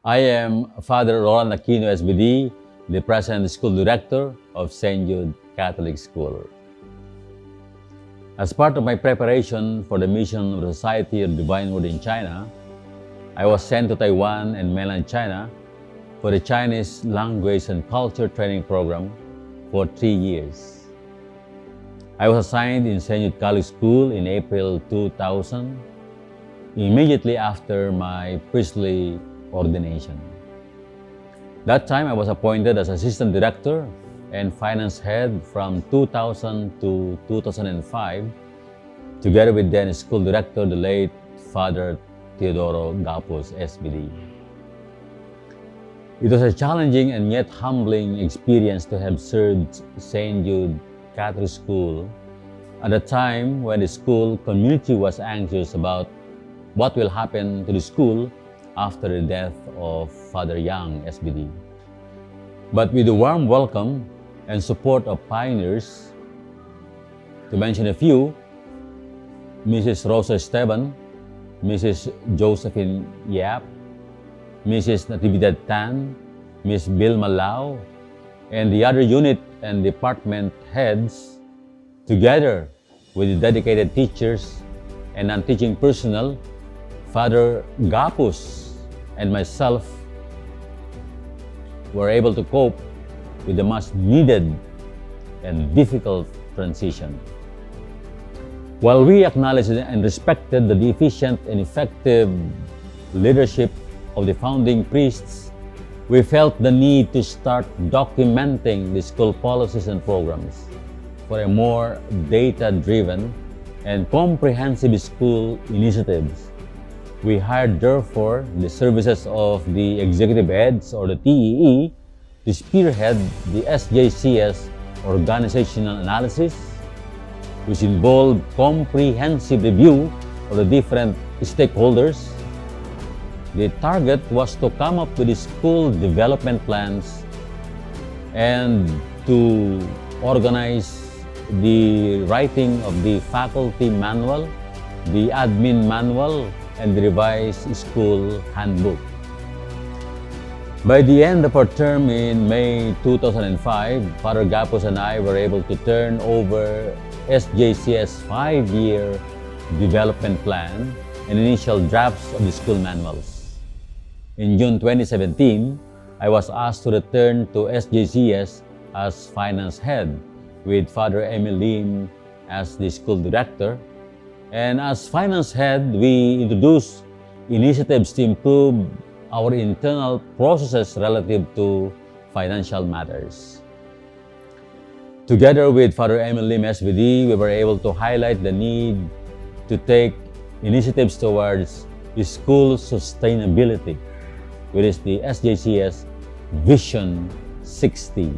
I am Father Roland Aquino, SVD, the President and School Director of St. Jude Catholic School. As part of my preparation for the mission of the Society of Divine Word in China, I was sent to Taiwan and mainland China for the Chinese Language and Culture Training Program for 3 years. I was assigned in St. Jude Catholic School in April 2000, immediately after my priestly ordination. That time, I was appointed as Assistant Director and Finance Head from 2000 to 2005, together with then School Director, the late Father Teodoro Gapos, SVD. It was a challenging and yet humbling experience to have served St. Jude Catholic School at a time when the school community was anxious about what will happen to the school after the death of Father Yang, SVD. But with the warm welcome and support of pioneers, to mention a few, Mrs. Rosa Esteban, Mrs. Josephine Yap, Mrs. Natividad Tan, Ms. Vilma Lau, and the other unit and department heads, together with the dedicated teachers and non-teaching personnel, Father Gapus and myself were able to cope with the much needed and difficult transition. While we acknowledged and respected the efficient and effective leadership of the founding priests, we felt the need to start documenting the school policies and programs for a more data-driven and comprehensive school initiatives. We hired, therefore, the services of the Executive Heads, or the TEE, to spearhead the SJCS organizational analysis, which involved comprehensive review of the different stakeholders. The target was to come up with the school development plans and to organize the writing of the faculty manual, the admin manual, and the revised school handbook. By the end of our term in May 2005, Father Gapos and I were able to turn over SJCS 5-year development plan and initial drafts of the school manuals. In June 2017, I was asked to return to SJCS as Finance Head, with Father Emil Lim as the School Director. And as Finance Head, we introduced initiatives to improve our internal processes relative to financial matters. Together with Father Emil Lim, SVD, we were able to highlight the need to take initiatives towards school sustainability, which is the SJCS Vision 60.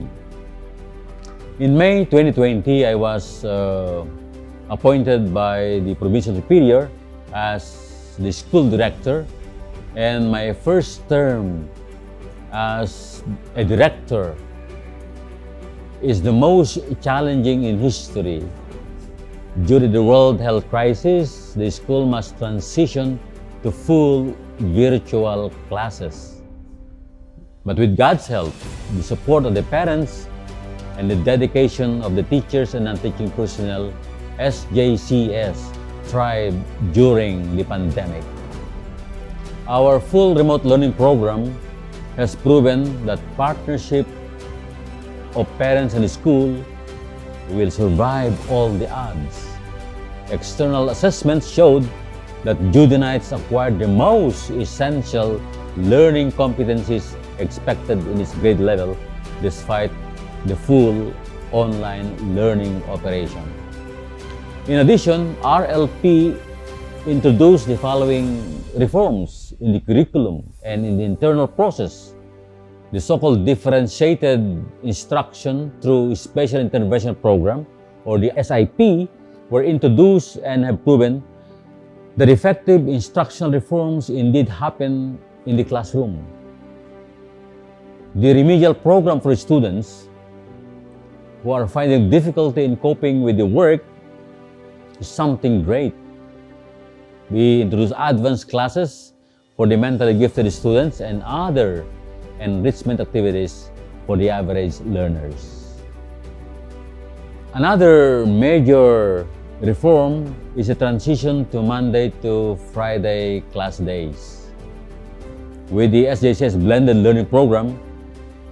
In May 2020, I was appointed by the Provincial Superior as the School Director, and my first term as a director is the most challenging in history. Due to the World Health Crisis, the school must transition to full virtual classes. But with God's help, the support of the parents, and the dedication of the teachers and non-teaching personnel, SJCS thrived during the pandemic. Our full remote learning program has proven that partnership of parents and school will survive all the odds. External assessments showed that Judenites acquired the most essential learning competencies expected in its grade level despite the full online learning operation. In addition, RLP introduced the following reforms in the curriculum and in the internal process. The so-called differentiated instruction through special intervention program, or the SIP, were introduced and have proven that effective instructional reforms indeed happen in the classroom. The remedial program for students who are finding difficulty in coping with the work is something great. We introduce advanced classes for the mentally gifted students and other enrichment activities for the average learners. Another major reform is a transition to Monday to Friday class days. With the SJCS blended learning program,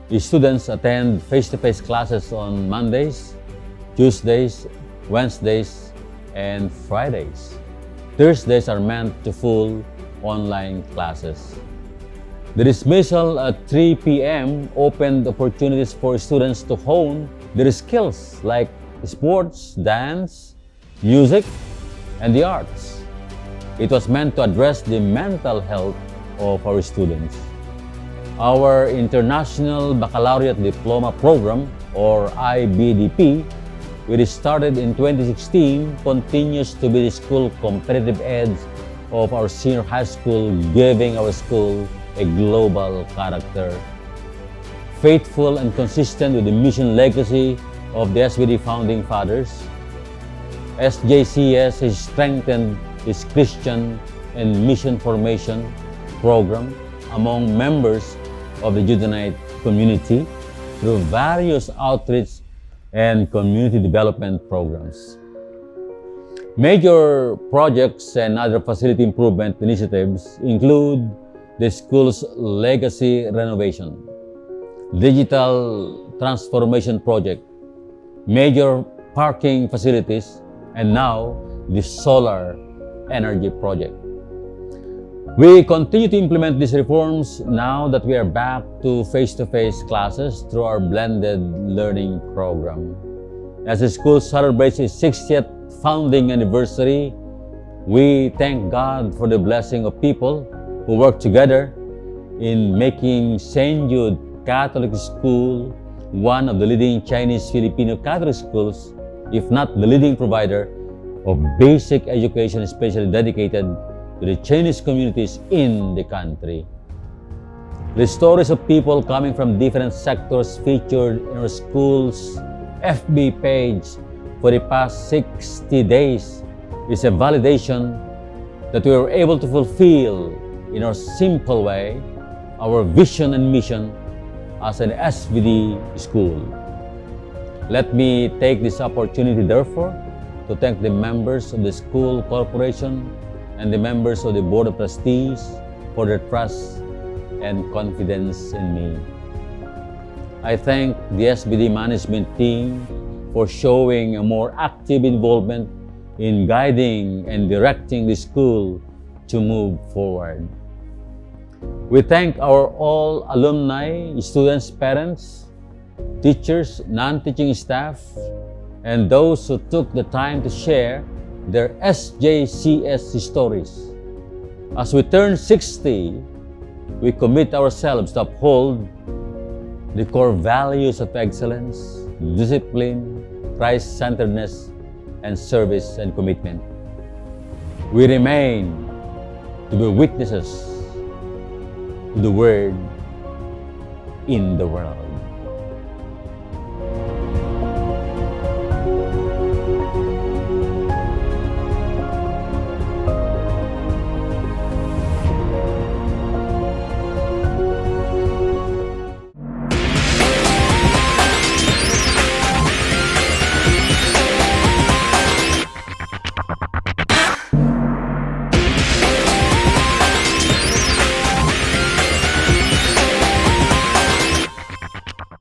the students attend face-to-face classes on Mondays, Tuesdays, Wednesdays, and Fridays. Thursdays are meant to full online classes. The dismissal at 3 p.m. opened opportunities for students to hone their skills like sports, dance, music, and the arts. It was meant to address the mental health of our students. Our International Baccalaureate Diploma Program, or IBDP, which started in 2016, continues to be the school competitive edge of our senior high school, giving our school a global character. Faithful and consistent with the mission legacy of the SVD founding fathers, SJCS has strengthened its Christian and mission formation program among members of the Judaite community through various outreach and community development programs. Major projects and other facility improvement initiatives include the school's legacy renovation, digital transformation project, major parking facilities, and now the solar energy project. We continue to implement these reforms now that we are back to face-to-face classes through our blended learning program. As the school celebrates its 60th founding anniversary, we thank God for the blessing of people who work together in making St. Jude Catholic School one of the leading Chinese-Filipino Catholic schools, if not the leading provider of basic education especially dedicated to the Chinese communities in the country. The stories of people coming from different sectors featured in our school's FB page for the past 60 days is a validation that we were able to fulfill in our simple way our vision and mission as an SVD school. Let me take this opportunity, therefore, to thank the members of the school corporation and the members of the Board of Trustees for their trust and confidence in me. I thank the SVD management team for showing a more active involvement in guiding and directing the school to move forward. We thank our all alumni, students, parents, teachers, non-teaching staff, and those who took the time to share their SJCS stories. As we turn 60, we commit ourselves to uphold the core values of excellence, discipline, Christ-centeredness, and service and commitment. We remain to be witnesses to the Word in the world.